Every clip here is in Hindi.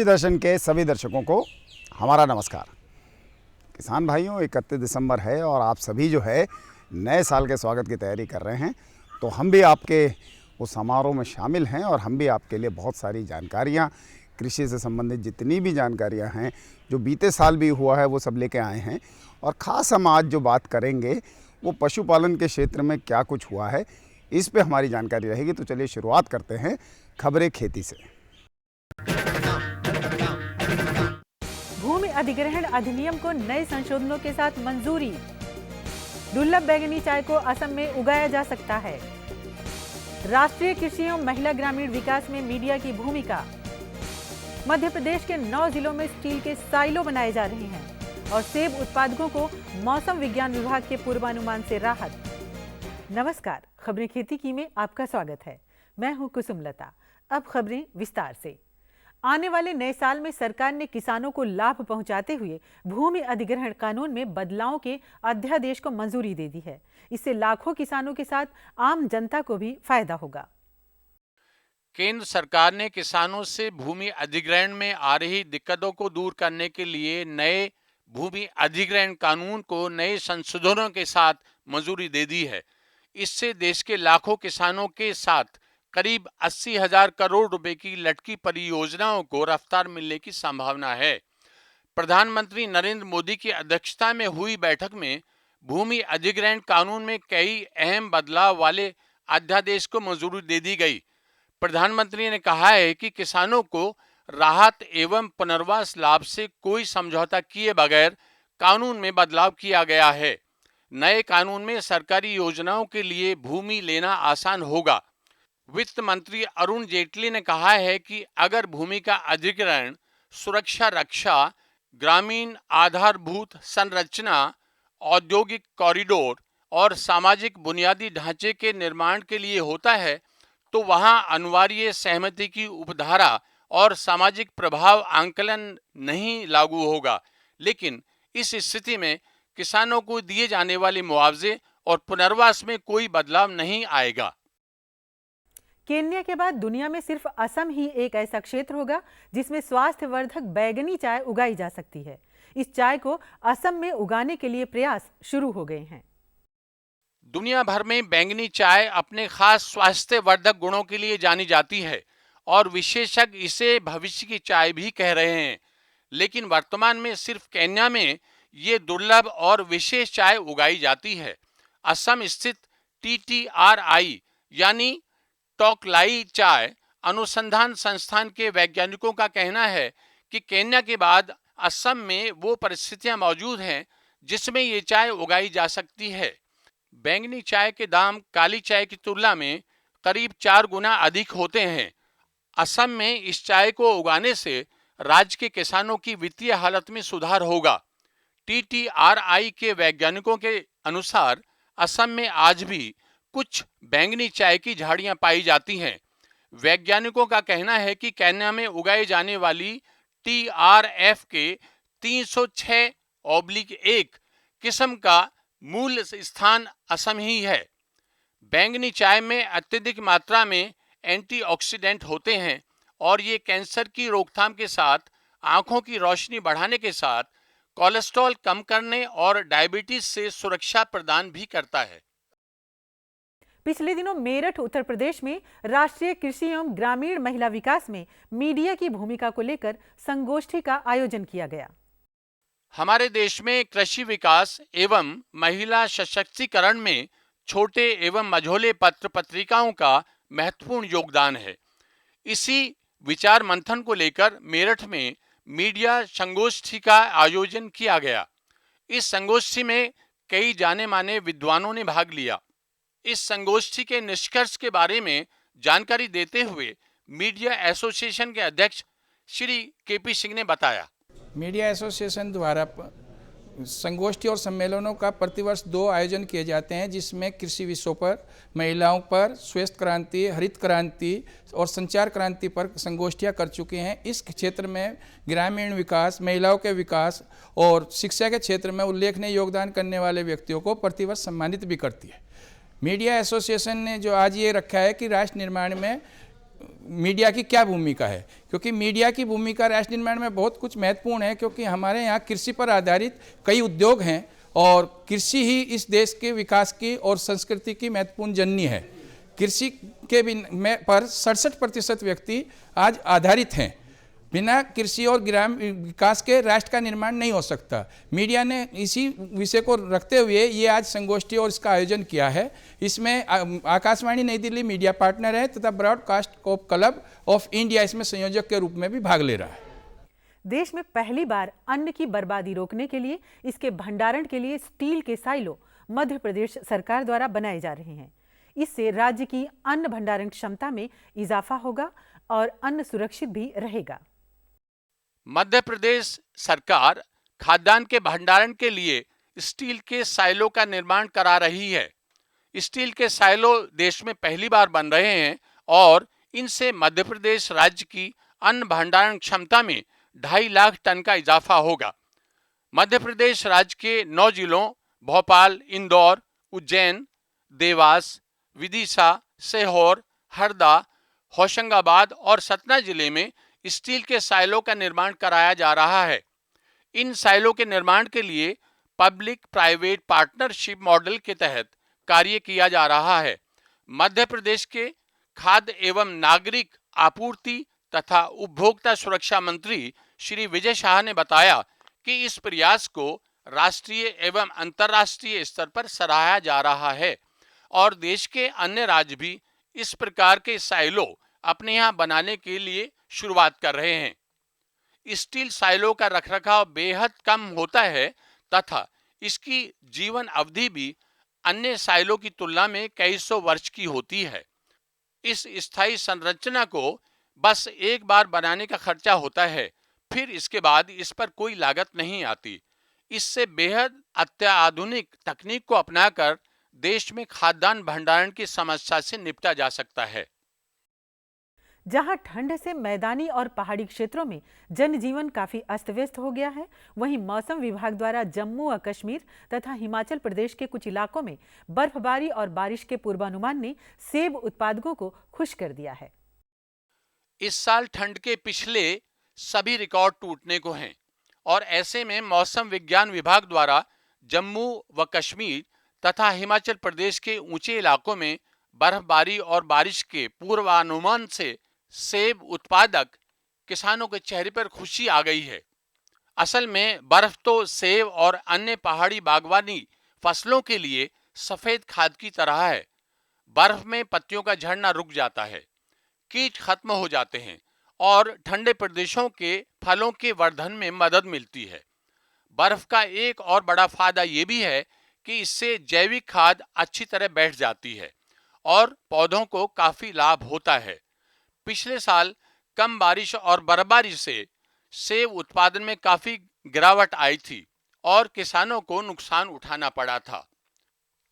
कृषि दर्शन के सभी दर्शकों को हमारा नमस्कार। किसान भाइयों, 31 दिसंबर है और आप सभी जो है नए साल के स्वागत की तैयारी कर रहे हैं। तो हम भी आपके उस समारोह में शामिल हैं और हम भी आपके लिए बहुत सारी जानकारियां, कृषि से संबंधित जितनी भी जानकारियां हैं जो बीते साल भी हुआ है वो सब लेके आए हैं। और ख़ास हम आज जो बात करेंगे वो पशुपालन के क्षेत्र में क्या कुछ हुआ है, इस पे हमारी जानकारी रहेगी। तो चलिए शुरुआत करते हैं खबरें खेती से। भूमि अधिग्रहण अधिनियम को नए संशोधनों के साथ मंजूरी। दुर्लभ बैंगनी चाय को असम में उगाया जा सकता है। राष्ट्रीय कृषि एवं महिला ग्रामीण विकास में मीडिया की भूमिका। मध्य प्रदेश के 9 जिलों में स्टील के साइलो बनाए जा रहे हैं और सेब उत्पादकों को मौसम विज्ञान विभाग के पूर्वानुमान से राहत। नमस्कार, खबरें खेती की में आपका स्वागत है। मैं हूं कुसुमलता। अब खबरें विस्तार से। आने वाले नए साल में सरकार ने किसानों को लाभ पहुंचाते हुए भूमि अधिग्रहण कानून में बदलावों के अध्यादेश को मंजूरी दे दी है। इससे लाखों किसानों के साथ आम जनता को भी फायदा होगा। केंद्र सरकार ने किसानों से भूमि अधिग्रहण में आ रही दिक्कतों को दूर करने के लिए नए भूमि अधिग्रहण कानून को नए संशोधनों के साथ मंजूरी दे दी है। इससे देश के लाखों किसानों के साथ करीब 80,000 करोड़ रुपए की लटकी परियोजनाओं को रफ्तार मिलने की संभावना है। प्रधानमंत्री नरेंद्र मोदी की अध्यक्षता में हुई बैठक में भूमि अधिग्रहण कानून में कई अहम बदलाव वाले अध्यादेश को मंजूरी दे दी गई। प्रधानमंत्री ने कहा है कि किसानों को राहत एवं पुनर्वास लाभ से कोई समझौता किए बगैर कानून में बदलाव किया गया है। नए कानून में सरकारी योजनाओं के लिए भूमि लेना आसान होगा। वित्त मंत्री अरुण जेटली ने कहा है कि अगर भूमि का अधिग्रहण सुरक्षा, रक्षा, ग्रामीण आधारभूत संरचना, औद्योगिक कॉरिडोर और सामाजिक बुनियादी ढांचे के निर्माण के लिए होता है तो वहां अनिवार्य सहमति की उपधारा और सामाजिक प्रभाव आंकलन नहीं लागू होगा। लेकिन इस स्थिति में किसानों को दिए जाने वाले मुआवजे और पुनर्वास में कोई बदलाव नहीं आएगा। केन्या के बाद दुनिया में सिर्फ असम ही एक ऐसा क्षेत्र होगा जिसमें स्वास्थ्यवर्धक बैंगनी चाय उगाई जा सकती है। इस चाय को असम में उगाने के लिए प्रयास शुरू हो गए हैं। दुनिया भर में बैंगनी चाय अपने खास स्वास्थ्यवर्धक गुणों के लिए जानी जाती है और विशेषज्ञ इसे भविष्य की चाय भी कह रहे हैं। लेकिन वर्तमान में सिर्फ केन्या में ये दुर्लभ और विशेष चाय उगाई जाती है। असम स्थित TTRI यानी टोकलाई चाय अनुसंधान संस्थान के वैज्ञानिकों का कहना है कि केन्या के बाद असम में वो परिस्थितियां मौजूद हैं जिसमें ये चाय उगाई जा सकती है। बैंगनी चाय के दाम काली चाय की तुलना में करीब 4 गुना अधिक होते हैं। असम में इस चाय को उगाने से राज्य के किसानों की वित्तीय हालत में सुधार होगा। TTRI के वैज्ञानिकों के अनुसार असम में आज भी कुछ बैंगनी चाय की झाड़ियां पाई जाती हैं। वैज्ञानिकों का कहना है कि केन्या में उगाई जाने वाली TRF के 306/1 किस्म का मूल स्थान असम ही है। बैंगनी चाय में अत्यधिक मात्रा में एंटीऑक्सीडेंट होते हैं और ये कैंसर की रोकथाम के साथ आंखों की रोशनी बढ़ाने के साथ कोलेस्ट्रॉल कम करने और डायबिटीज से सुरक्षा प्रदान भी करता है। पिछले दिनों मेरठ, उत्तर प्रदेश में राष्ट्रीय कृषि एवं ग्रामीण महिला विकास में मीडिया की भूमिका को लेकर संगोष्ठी का आयोजन किया गया। हमारे देश में कृषि विकास एवं महिला सशक्तिकरण में छोटे एवं मझोले पत्र पत्रिकाओं का महत्वपूर्ण योगदान है। इसी विचार मंथन को लेकर मेरठ में मीडिया संगोष्ठी का आयोजन किया गया। इस संगोष्ठी में कई जाने माने विद्वानों ने भाग लिया। इस संगोष्ठी के निष्कर्ष के बारे में जानकारी देते हुए मीडिया एसोसिएशन के अध्यक्ष श्री KP सिंह ने बताया। मीडिया एसोसिएशन द्वारा संगोष्ठी और सम्मेलनों का प्रतिवर्ष 2 आयोजन किए जाते हैं, जिसमें कृषि विषयों पर, महिलाओं पर, श्वेत क्रांति, हरित क्रांति और संचार क्रांति पर संगोष्ठियां कर चुके हैं। इस क्षेत्र में ग्रामीण विकास, महिलाओं के विकास और शिक्षा के क्षेत्र में उल्लेखनीय योगदान करने वाले व्यक्तियों को प्रतिवर्ष सम्मानित भी करती है। मीडिया एसोसिएशन ने जो आज ये रखा है कि राष्ट्र निर्माण में मीडिया की क्या भूमिका है, क्योंकि मीडिया की भूमिका राष्ट्र निर्माण में बहुत कुछ महत्वपूर्ण है, क्योंकि हमारे यहाँ कृषि पर आधारित कई उद्योग हैं और कृषि ही इस देश के विकास की और संस्कृति की महत्वपूर्ण जननी है। कृषि के पर 67% व्यक्ति आज आधारित हैं। बिना कृषि और ग्रामीण विकास के राष्ट्र का निर्माण नहीं हो सकता। मीडिया ने इसी विषय को रखते हुए ये आज संगोष्ठी और इसका आयोजन किया है। इसमें आकाशवाणी नई दिल्ली मीडिया पार्टनर है तथा ब्रॉडकास्ट क्लब ऑफ इंडिया इसमें संयोजक के रूप में भी भाग ले रहा है। देश में पहली बार अन्न की बर्बादी रोकने के लिए इसके भंडारण के लिए स्टील के साइलो मध्य प्रदेश सरकार द्वारा बनाए जा रहे हैं। इससे राज्य की अन्न भंडारण क्षमता में इजाफा होगा और अन्न सुरक्षित भी रहेगा। मध्य प्रदेश सरकार खाद्यान्न के भंडारण के लिए स्टील के साइलो का निर्माण करा रही है। स्टील के साइलो देश में पहली बार बन रहे हैं और इनसे मध्य प्रदेश राज्य की अन्न भंडारण क्षमता में 2.5 लाख टन का इजाफा होगा। मध्य प्रदेश राज्य के 9 जिलों भोपाल, इंदौर, उज्जैन, देवास, विदिशा, सीहोर, हरदा, होशंगाबाद और सतना जिले में स्टील के साइलो का निर्माण कराया जा रहा है। इन साइलो के निर्माण के लिए पब्लिक प्राइवेट पार्टनरशिप मॉडल के तहत कार्य किया जा रहा है। मध्य प्रदेश के खाद्य एवं नागरिक आपूर्ति तथा उपभोक्ता सुरक्षा मंत्री श्री विजय शाह ने बताया कि इस प्रयास को राष्ट्रीय एवं अंतर्राष्ट्रीय स्तर पर सराहा जा रहा है और देश के अन्य राज्य भी इस प्रकार के साइलो अपने यहाँ बनाने के लिए शुरुआत कर रहे हैं। स्टील साइलो का रखरखाव बेहद कम होता है तथा इसकी जीवन अवधि भी अन्य साइलो की तुलना में कई सौ वर्ष की होती है। इस स्थायी संरचना को बस एक बार बनाने का खर्चा होता है, फिर इसके बाद इस पर कोई लागत नहीं आती। इससे बेहद अत्याधुनिक तकनीक को अपनाकर देश में खाद्यान्न भंडारण की समस्या से निपटा जा सकता है। जहां ठंड से मैदानी और पहाड़ी क्षेत्रों में जनजीवन काफी अस्त व्यस्त हो गया है, वहीं मौसम विभाग द्वारा जम्मू और कश्मीर तथा हिमाचल प्रदेश के कुछ इलाकों में बर्फबारी और बारिश के पूर्वानुमान ने सेब उत्पादकों को खुश कर दिया है। इस साल ठंड के पिछले सभी रिकॉर्ड टूटने को हैं और ऐसे में मौसम विज्ञान विभाग द्वारा जम्मू व कश्मीर तथा हिमाचल प्रदेश के ऊंचे इलाकों में बर्फबारी और बारिश के पूर्वानुमान से सेब उत्पादक किसानों के चेहरे पर खुशी आ गई है। असल में बर्फ तो सेब और अन्य पहाड़ी बागवानी फसलों के लिए सफेद खाद की तरह है। बर्फ में पत्तियों का झड़ना रुक जाता है, कीट खत्म हो जाते हैं और ठंडे प्रदेशों के फलों के वर्धन में मदद मिलती है। बर्फ का एक और बड़ा फायदा ये भी है कि इससे जैविक खाद अच्छी तरह बैठ जाती है और पौधों को काफी लाभ होता है। पिछले साल कम बारिश और बर्फबारी से सेब उत्पादन में काफी गिरावट आई थी और किसानों को नुकसान उठाना पड़ा था।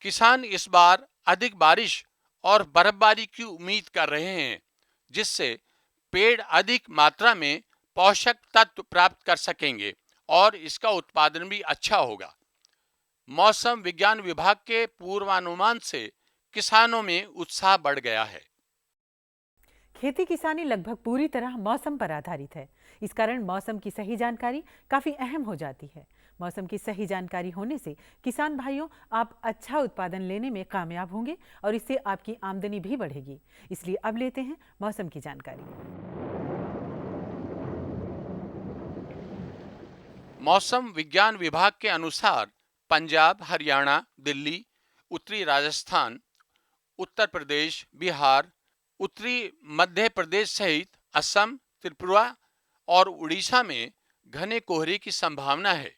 किसान इस बार अधिक बारिश और बर्फबारी की उम्मीद कर रहे हैं, जिससे पेड़ अधिक मात्रा में पोषक तत्व प्राप्त कर सकेंगे और इसका उत्पादन भी अच्छा होगा। मौसम विज्ञान विभाग के पूर्वानुमान से किसानों में उत्साह बढ़ गया है। खेती किसानी लगभग पूरी तरह मौसम पर आधारित है। इस कारण मौसम की सही जानकारी काफी अहम हो जाती है। मौसम की सही जानकारी होने से किसान भाइयों, आप अच्छा उत्पादन लेने में कामयाब होंगे और इससे आपकी आमदनी भी बढ़ेगी। इसलिए अब लेते हैं मौसम की जानकारी। मौसम विज्ञान विभाग के अनुसार पंजाब, हरियाणा, दिल्ली, उत्तरी राजस्थान, उत्तर प्रदेश, बिहार, उत्तरी मध्य प्रदेश सहित असम, त्रिपुरा और उड़ीसा में घने कोहरे की संभावना है।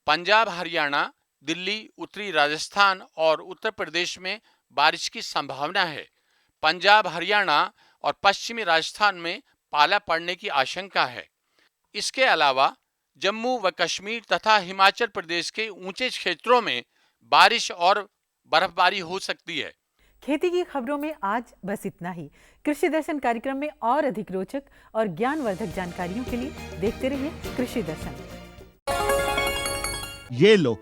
पंजाब, हरियाणा, दिल्ली, उत्तरी राजस्थान और उत्तर प्रदेश में बारिश की संभावना है। पंजाब, हरियाणा और पश्चिमी राजस्थान में पाला पड़ने की आशंका है। इसके अलावा जम्मू व कश्मीर तथा हिमाचल प्रदेश के ऊंचे क्षेत्रों में बारिश और बर्फबारी हो सकती है। खेती की खबरों में आज बस इतना ही। कृषि दर्शन कार्यक्रम में और अधिक रोचक और ज्ञानवर्धक जानकारियों के लिए देखते रहिए कृषि दर्शन। ये लो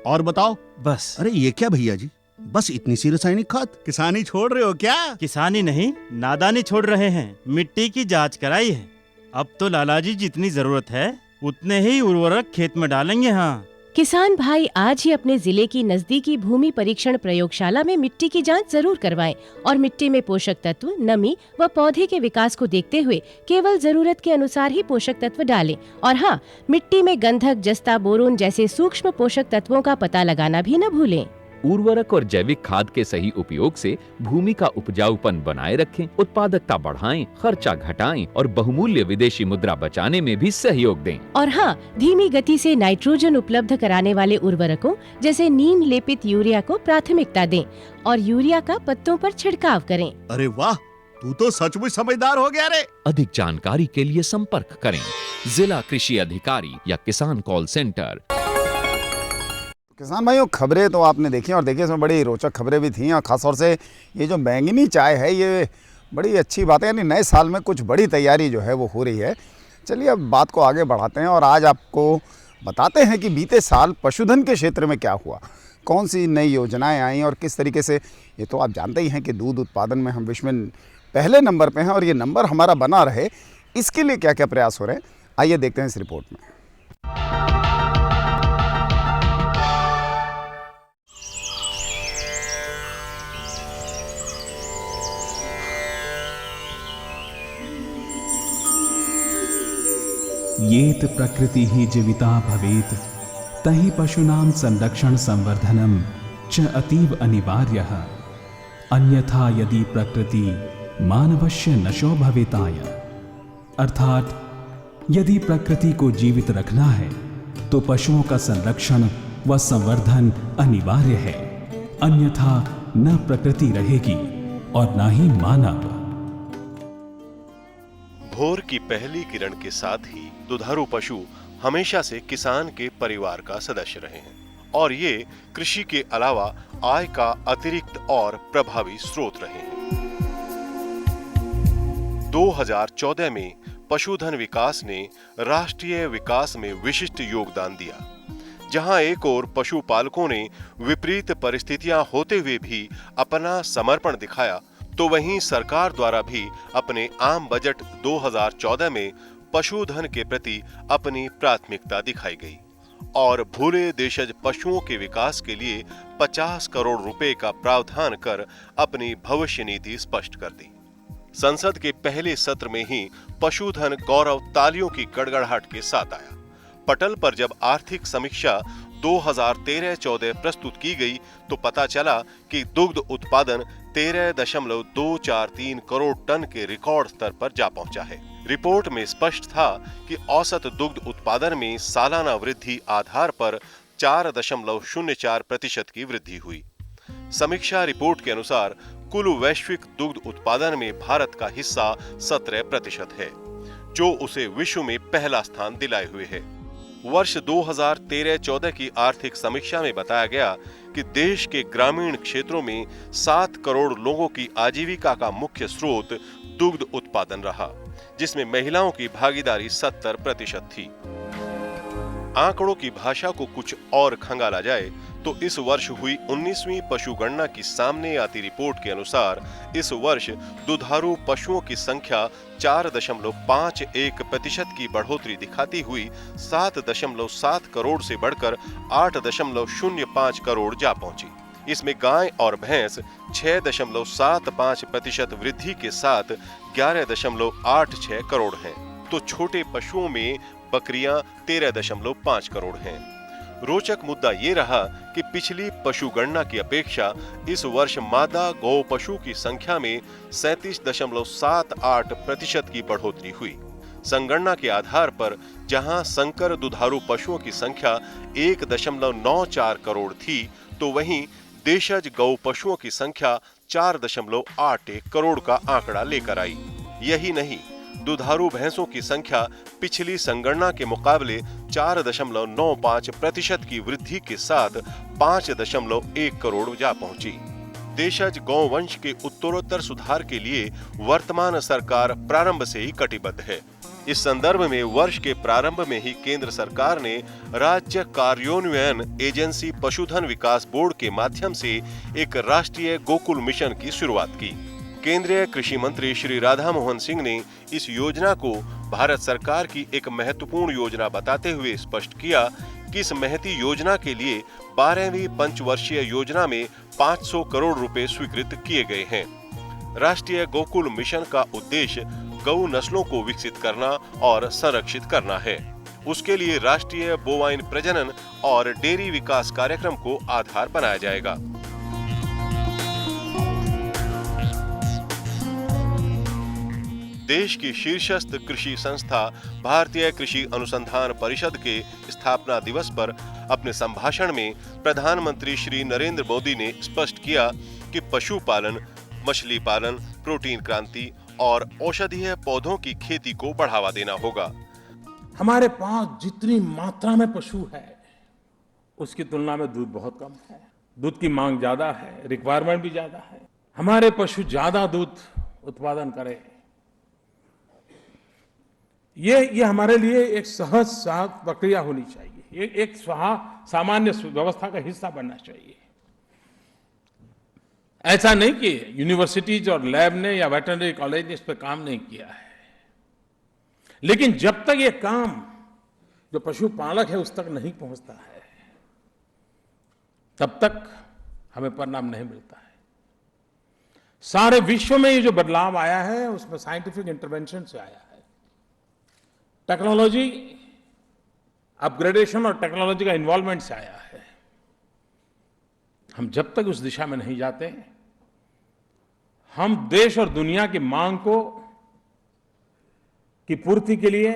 और बताओ। बस। अरे ये क्या भैया जी, बस इतनी सी रासायनिक खाद। किसानी छोड़ रहे हो क्या? किसानी नहीं, नादानी छोड़ रहे हैं। मिट्टी की जांच कराई है। अब तो लालाजी जितनी जरूरत है उतने ही उर्वरक खेत में डालेंगे। हाँ, किसान भाई आज ही अपने जिले की नजदीकी भूमि परीक्षण प्रयोगशाला में मिट्टी की जांच जरूर करवाएं और मिट्टी में पोषक तत्व, नमी व पौधे के विकास को देखते हुए केवल जरूरत के अनुसार ही पोषक तत्व डालें। और हाँ, मिट्टी में गंधक, जस्ता, बोरोन जैसे सूक्ष्म पोषक तत्वों का पता लगाना भी न भूलें। उर्वरक और जैविक खाद के सही उपयोग से भूमि का उपजाऊपन बनाए रखें, उत्पादकता बढ़ाएं, खर्चा घटाएं और बहुमूल्य विदेशी मुद्रा बचाने में भी सहयोग दें। और हाँ, धीमी गति से नाइट्रोजन उपलब्ध कराने वाले उर्वरकों जैसे नीम लेपित यूरिया को प्राथमिकता दें और यूरिया का पत्तों पर छिड़काव करें। अरे वाह, तू तो सचमुच समझदार हो गया रे। अधिक जानकारी के लिए संपर्क करें जिला कृषि अधिकारी या किसान कॉल सेंटर। किसान भाइयों, खबरें तो आपने देखी और देखिए, इसमें बड़ी रोचक खबरें भी थीं और ख़ासतौर से ये जो बैंगनी चाय है ये बड़ी अच्छी बात है। यानी नए साल में कुछ बड़ी तैयारी जो है वो हो रही है। चलिए अब बात को आगे बढ़ाते हैं और आज आपको बताते हैं कि बीते साल पशुधन के क्षेत्र में क्या हुआ, कौन सी नई योजनाएं आई और किस तरीके से। ये तो आप जानते ही हैं कि दूध उत्पादन में हम विश्व में पहले नंबर पे हैं और ये नंबर हमारा बना रहे, इसके लिए क्या क्या प्रयास हो रहे हैं, आइए देखते हैं इस रिपोर्ट में। येत प्रकृति ही जीविता भवेत तहि पशूनां संरक्षण संवर्धनम च अतीव अनिवार्यः अन्यथा यदि प्रकृति मानवस्य नशो भवेताय। अर्थात यदि प्रकृति को जीवित रखना है तो पशुओं का संरक्षण व संवर्धन अनिवार्य है, अन्यथा न प्रकृति रहेगी और न ही मानव। भोर की पहली किरण के साथ ही दुधारू पशु हमेशा से किसान के परिवार का सदस्य रहे हैं और ये कृषि के अलावा आय का अतिरिक्त और प्रभावी स्रोत रहे हैं। 2014 में पशुधन विकास ने राष्ट्रीय विकास में विशिष्ट योगदान दिया, जहां एक ओर पशुपालकों ने विपरीत परिस्थितियां होते हुए भी अपना समर्पण दिखाया, तो वहीं सरकार द्वारा भी अपने आम बजट 2014 में पशुधन के प्रति अपनी प्राथमिकता दिखाई गई और भूले देशज पशुओं के विकास के लिए 50 करोड़ रुपए का प्रावधान कर अपनी भविष्य नीति स्पष्ट कर दी। संसद के पहले सत्र में ही पशुधन गौरव तालियों की गड़गड़ाहट के साथ आया। पटल पर जब आर्थिक समीक्षा 2013-14 प्रस्तुत की गई तो पता चला कि दुग्ध उत्पादन 13.243 करोड़ टन के रिकॉर्ड स्तर पर जा पहुंचा है। रिपोर्ट में स्पष्ट था कि औसत दुग्ध उत्पादन में सालाना वृद्धि आधार पर 4.04% की वृद्धि हुई। समीक्षा रिपोर्ट के अनुसार कुल वैश्विक दुग्ध उत्पादन में भारत का हिस्सा 17% है, जो उसे विश्व में पहला स्थान दिलाए हुए है। वर्ष 2013-14 की आर्थिक समीक्षा में बताया गया कि देश के ग्रामीण क्षेत्रों में 7 करोड़ लोगों की आजीविका का मुख्य स्रोत दुग्ध उत्पादन रहा, जिसमें महिलाओं की भागीदारी 70% थी। आंकड़ों की भाषा को कुछ और खंगाला जाए तो इस वर्ष हुई 19वीं पशुगणना की सामने आती रिपोर्ट के अनुसार इस वर्ष दुधारू पशुओं की संख्या 4.51% की बढ़ोतरी दिखाती हुई 7.7 करोड़ से बढ़कर 8.05 करोड़ जा पहुंची। इसमें गाय और भैंस 6.75% वृद्धि के साथ 11.86 करोड़ हैं, तो छोटे पशुओं में बकरियां 13.5 करोड़ हैं। रोचक मुद्दा ये रहा कि पिछली पशुगणना की अपेक्षा इस वर्ष मादा गौ पशु की संख्या में 37.78% की बढ़ोतरी हुई। संगणना के आधार पर जहां संकर दुधारू पशुओं की संख्या 1.94 करोड़ थी, तो वहीं देशज गौ पशुओं की संख्या 4.81 करोड़ का आंकड़ा लेकर आई। यही नहीं, दुधारू भैंसों की संख्या पिछली संगणना के मुकाबले 4.95% की वृद्धि के साथ 5.1 करोड़ जा पहुंची। देशज गौवंश के उत्तरोत्तर सुधार के लिए वर्तमान सरकार प्रारंभ से ही कटिबद्ध है। इस संदर्भ में वर्ष के प्रारंभ में ही केंद्र सरकार ने राज्य कार्यान्वयन एजेंसी पशुधन विकास बोर्ड के माध्यम से एक राष्ट्रीय गोकुल मिशन की शुरुआत की। केंद्रीय कृषि मंत्री श्री राधा मोहन सिंह ने इस योजना को भारत सरकार की एक महत्वपूर्ण योजना बताते हुए स्पष्ट किया कि इस महती योजना के लिए 12वीं पंचवर्षीय योजना में 500 करोड़ रुपए स्वीकृत किए गए हैं। राष्ट्रीय गोकुल मिशन का उद्देश्य गौ नस्लों को विकसित करना और संरक्षित करना है। उसके लिए राष्ट्रीय बोवाइन प्रजनन और डेयरी विकास कार्यक्रम को आधार बनाया जाएगा। देश की शीर्षस्थ कृषि संस्था भारतीय कृषि अनुसंधान परिषद के स्थापना दिवस पर अपने संभाषण में प्रधानमंत्री श्री नरेंद्र मोदी ने स्पष्ट किया कि पशुपालन, मछली पालन, प्रोटीन क्रांति और औषधीय पौधों की खेती को बढ़ावा देना होगा। हमारे पास जितनी मात्रा में पशु है उसकी तुलना में दूध बहुत कम है। दूध की मांग ज्यादा है, रिक्वायरमेंट भी ज्यादा है। हमारे पशु ज्यादा दूध उत्पादन करें, ये हमारे लिए एक सहज प्रक्रिया होनी चाहिए। एक सामान्य व्यवस्था का हिस्सा बनना चाहिए। ऐसा नहीं कि यूनिवर्सिटीज और लैब ने या वेटरनरी कॉलेज ने इस पर काम नहीं किया है, लेकिन जब तक ये काम जो पशुपालक है उस तक नहीं पहुंचता है तब तक हमें परिणाम नहीं मिलता है। सारे विश्व में ये जो बदलाव आया है उसमें साइंटिफिक इंटरवेंशन से आया है। टेक्नोलॉजी अपग्रेडेशन और टेक्नोलॉजी का इन्वॉल्वमेंट से आया है। हम जब तक उस दिशा में नहीं जाते हम देश और दुनिया की मांग की पूर्ति के लिए,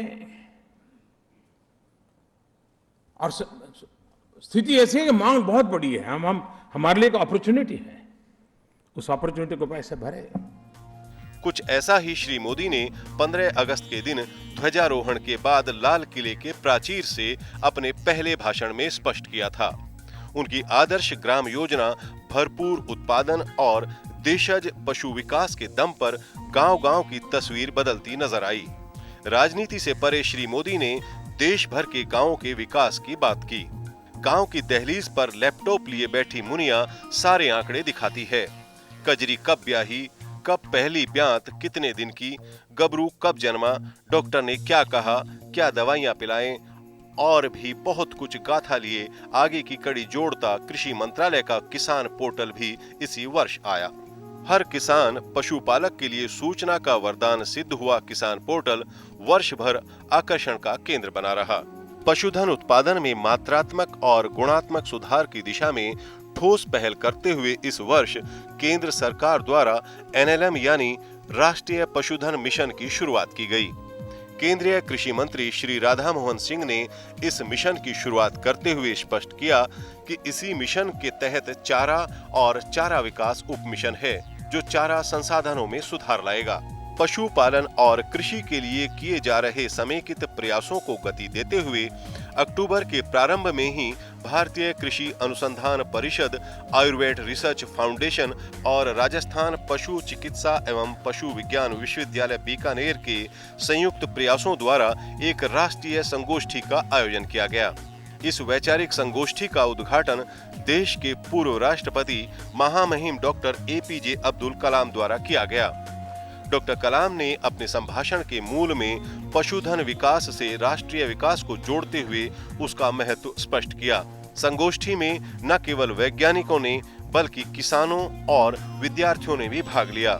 और स्थिति ऐसी है कि मांग बहुत बड़ी है, हमारे लिए एक अपॉर्चुनिटी है, उस अपॉर्चुनिटी को पैसे भरे। कुछ ऐसा ही श्री मोदी ने 15 अगस्त के दिन ध्वजारोहण के बाद लाल किले के प्राचीर से अपने पहले भाषण में स्पष्ट किया था। उनकी आदर्श ग्राम योजना भरपूर उत्पादन और देशज पशु विकास के दम पर गांव-गांव की तस्वीर बदलती नजर आई। राजनीति से परे श्री मोदी ने देश भर के गांवों के विकास की बात की। गांव की दहलीज पर लैपटॉप लिए बैठी मुनिया सारे आंकड़े दिखाती है। कजरी कब ब्याही, कब पहली ब्यांत कितने दिन की, गबरू कब जन्मा, डॉक्टर ने क्या कहा, क्या दवाइयां पिलाएं, और भी बहुत कुछ गाथा लिए आगे की कड़ी जोड़ता कृषि मंत्रालय का किसान पोर्टल भी इसी वर्ष आया। हर किसान पशुपालक के लिए सूचना का वरदान सिद्ध हुआ किसान पोर्टल वर्ष भर आकर्षण का केंद्र बना रहा। पशुधन उत्पादन में मात्रात्मक और गुणात्मक सुधार की दिशा में ठोस पहल करते हुए इस वर्ष केंद्र सरकार द्वारा NLM यानी राष्ट्रीय पशुधन मिशन की शुरुआत की गई। केंद्रीय कृषि मंत्री श्री राधा मोहन सिंह ने इस मिशन की शुरुआत करते हुए स्पष्ट किया कि इसी मिशन के तहत चारा और चारा विकास उप मिशन है जो चारा संसाधनों में सुधार लाएगा। पशुपालन और कृषि के लिए किए जा रहे समेकित प्रयासों को गति देते हुए अक्टूबर के प्रारंभ में ही भारतीय कृषि अनुसंधान परिषद, आयुर्वेद रिसर्च फाउंडेशन और राजस्थान पशु चिकित्सा एवं पशु विज्ञान विश्वविद्यालय बीकानेर के संयुक्त प्रयासों द्वारा एक राष्ट्रीय संगोष्ठी का आयोजन किया गया। इस वैचारिक संगोष्ठी का उद्घाटन देश के पूर्व राष्ट्रपति महामहिम डॉक्टर APJ अब्दुल कलाम द्वारा किया गया। डॉक्टर कलाम ने अपने संभाषण के मूल में पशुधन विकास से राष्ट्रीय विकास को जोड़ते हुए उसका महत्व स्पष्ट किया। संगोष्ठी में न केवल वैज्ञानिकों ने बल्कि किसानों और विद्यार्थियों ने भी भाग लिया।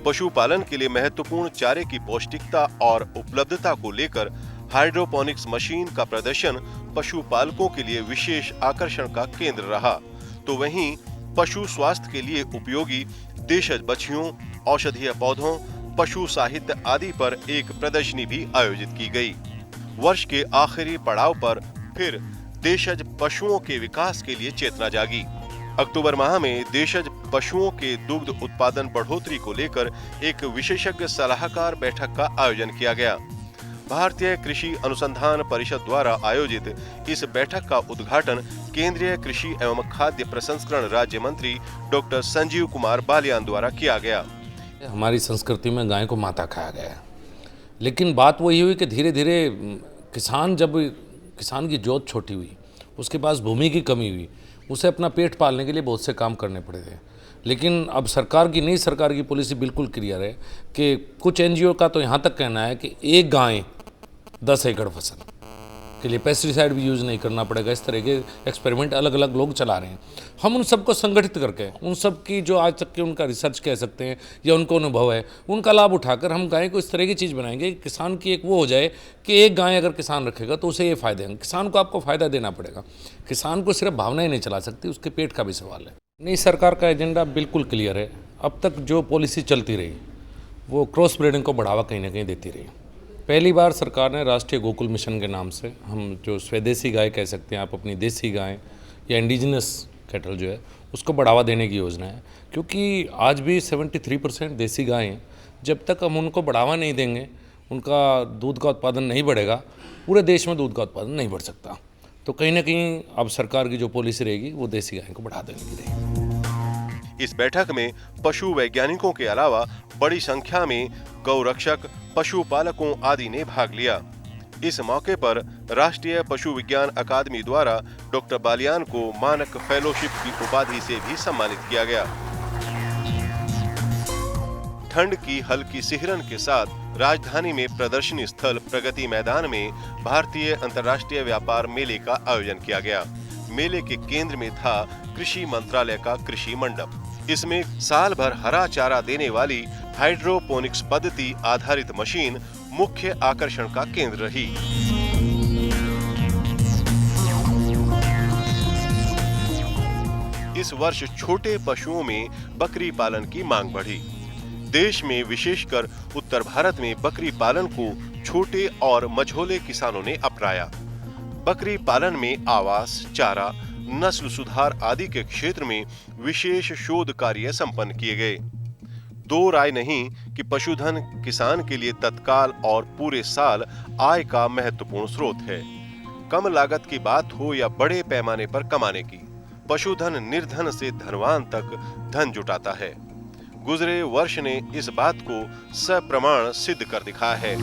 पशुपालन के लिए महत्वपूर्ण चारे की पौष्टिकता और उपलब्धता को लेकर हाइड्रोपोनिक्स मशीन का प्रदर्शन पशुपालकों के लिए विशेष आकर्षण का केंद्र रहा। तो वहीं पशु स्वास्थ्य के लिए उपयोगी देशज बछियों, औषधीय पौधों, पशु साहित्य आदि पर एक प्रदर्शनी भी आयोजित की गई। वर्ष के आखिरी पड़ाव पर फिर देशज पशुओं के विकास के लिए चेतना जागी। अक्टूबर माह में देशज पशुओं के दुग्ध उत्पादन बढ़ोतरी को लेकर एक विशेषज्ञ सलाहकार बैठक का आयोजन किया गया। भारतीय कृषि अनुसंधान परिषद द्वारा आयोजित इस बैठक का उद्घाटन केंद्रीय कृषि एवं खाद्य प्रसंस्करण राज्य मंत्री डॉक्टर संजीव कुमार बालियान द्वारा किया गया। हमारी संस्कृति में गाय को माता कहा गया है, लेकिन बात वही हुई कि धीरे धीरे किसान की जोत छोटी हुई, उसके पास भूमि की कमी हुई, उसे अपना पेट पालने के लिए बहुत से काम करने पड़े थे। लेकिन अब नई सरकार की पॉलिसी बिल्कुल क्लियर है कि कुछ एनजीओ का तो यहाँ तक कहना है कि एक गाय 10 एकड़ फसल के लिए पेस्टिसाइड भी यूज़ नहीं करना पड़ेगा। इस तरह के एक्सपेरिमेंट अलग अलग लोग चला रहे हैं। हम उन सबको संगठित करके, उन सब की जो आज तक के उनका रिसर्च कह सकते हैं या उनको अनुभव है, उनका लाभ उठाकर हम गाय को इस तरह की चीज़ बनाएंगे कि किसान की एक वो हो जाए कि एक गाय अगर किसान रखेगा तो उसे ये फ़ायदे हैं। किसान को आपको फ़ायदा देना पड़ेगा। किसान को सिर्फ भावनाएं नहीं चला सकती, उसके पेट का भी सवाल है। नई सरकार का एजेंडा बिल्कुल क्लियर है। अब तक जो पॉलिसी चलती रही वो क्रॉस ब्रीडिंग को बढ़ावा कहीं ना कहीं देती रही। पहली बार सरकार ने राष्ट्रीय गोकुल मिशन के नाम से, हम जो स्वदेशी गाय कह सकते हैं, आप अपनी देसी गाय या इंडिजिनस कैटल जो है उसको बढ़ावा देने की योजना है। क्योंकि आज भी 73% देसी गाय हैं। जब तक हम उनको बढ़ावा नहीं देंगे, उनका दूध का उत्पादन नहीं बढ़ेगा, पूरे देश में दूध का उत्पादन नहीं बढ़ सकता। तो कहीं ना कहीं अब सरकार की जो पॉलिसी रहेगी वो देसी गाय को बढ़ा देने की रहेगी। इस बैठक में पशु वैज्ञानिकों के अलावा बड़ी संख्या में गौरक्षक, पशुपालकों आदि ने भाग लिया। इस मौके पर राष्ट्रीय पशु विज्ञान अकादमी द्वारा डॉक्टर बालियान को मानक फेलोशिप की उपाधि से भी सम्मानित किया गया। ठंड की हल्की सिहरन के साथ राजधानी में प्रदर्शनी स्थल प्रगति मैदान में भारतीय अंतर्राष्ट्रीय व्यापार मेले का आयोजन किया गया। मेले के केंद्र में था कृषि मंत्रालय का कृषि मंडप। इसमें साल भर हरा चारा देने वाली हाइड्रोपोनिक्स पद्धति आधारित मशीन मुख्य आकर्षण का केंद्र रही। इस वर्ष छोटे पशुओं में बकरी पालन की मांग बढ़ी। देश में विशेषकर उत्तर भारत में बकरी पालन को छोटे और मझोले किसानों ने अपनाया। बकरी पालन में आवास, चारा, नस्ल सुधार आदि के क्षेत्र में विशेष शोध कार्य संपन्न किए गए। दो राय नहीं कि पशुधन किसान के लिए तत्काल और पूरे साल आय का महत्वपूर्ण स्रोत है। कम लागत की बात हो या बड़े पैमाने पर कमाने की, पशुधन निर्धन से धनवान तक धन जुटाता है। गुजरे वर्ष ने इस बात को सप्रमाण सिद्ध कर दिखाया है।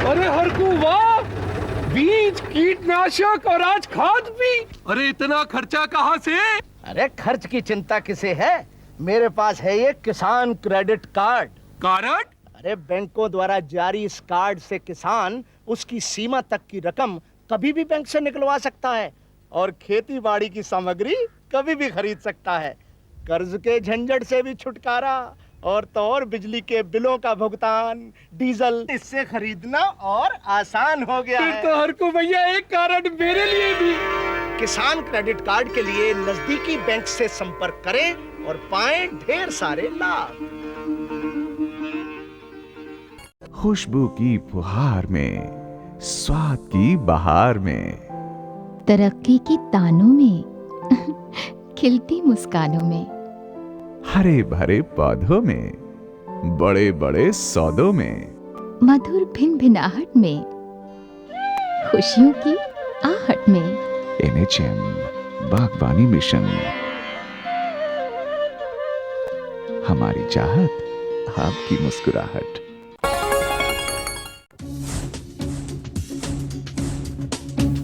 अरे हरकू वाह, बीज, कीटनाशक और आज खाद भी। अरे इतना खर्चा कहाँ से? अरे खर्च की चिंता किसे है, मेरे पास है ये किसान क्रेडिट कार्ड। कार्ड? अरे बैंकों द्वारा जारी इस कार्ड से किसान उसकी सीमा तक की रकम कभी भी बैंक से निकलवा सकता है और खेती बाड़ी की सामग्री कभी भी खरीद सकता है। कर्ज के झंझट से भी छुटकारा और तो और बिजली के बिलों का भुगतान, डीजल इससे खरीदना और आसान हो गया है। तो हर को भैया एक कार्ड मेरे लिए भी। किसान क्रेडिट कार्ड के लिए नजदीकी बैंक से संपर्क करें और पाएं ढेर सारे लाभ। खुशबू की फुहार में, स्वाद की बहार में, तरक्की की तानों में, खिलती मुस्कानों में, हरे भरे पौधों में, बड़े बड़े सौदों में, मधुर भिनभिनाहट में, खुशियों की आहट में। NHM बागवानी मिशन, हमारी चाहत, आपकी मुस्कुराहट।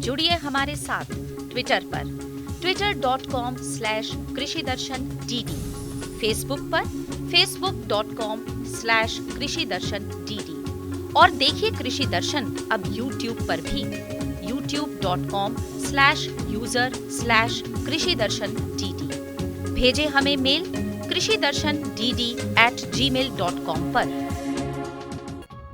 जुड़िए हमारे साथ ट्विटर पर twitter.com/कृषिदर्शन-DD, फेसबुक पर facebook.com/कृषिदर्शन-DD और देखिए कृषि दर्शन अब YouTube पर भी youtube.com/user/कृषिदर्शन-DD। भेजें हमें मेल कृषिदर्शन-DD@gmail.com पर।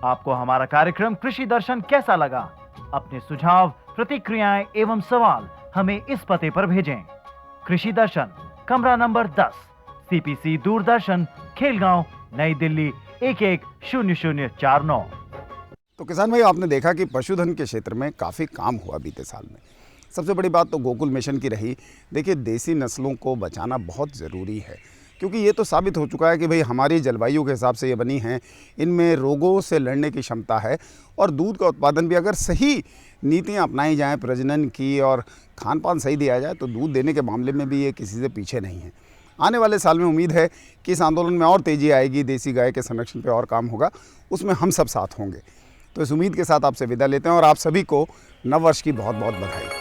आपको हमारा कार्यक्रम कृषि दर्शन कैसा लगा? अपने सुझाव, प्रतिक्रियाएं एवं सवाल हमें इस पते पर भेजें। कृषि दर्शन, कमरा नंबर 10, CPC दूरदर्शन, खेलगांव, नई दिल्ली 110049। तो किसान भाई, आपने देखा कि पशुधन के क्षेत्र में काफ़ी काम हुआ बीते साल में। सबसे बड़ी बात तो गोकुल मिशन की रही। देखिए, देसी नस्लों को बचाना बहुत ज़रूरी है क्योंकि ये तो साबित हो चुका है कि भाई हमारी जलवायु के हिसाब से ये बनी हैं, इनमें रोगों से लड़ने की क्षमता है। और दूध का उत्पादन भी अगर सही नीतियाँ अपनाई जाएँ प्रजनन की और खान पान सही दिया जाए तो दूध देने के मामले में भी ये किसी से पीछे नहीं है। आने वाले साल में उम्मीद है कि इस आंदोलन में और तेज़ी आएगी, देसी गाय के संरक्षण पे और काम होगा, उसमें हम सब साथ होंगे। तो इस उम्मीद के साथ आपसे विदा लेते हैं और आप सभी को नव वर्ष की बहुत बहुत बधाई।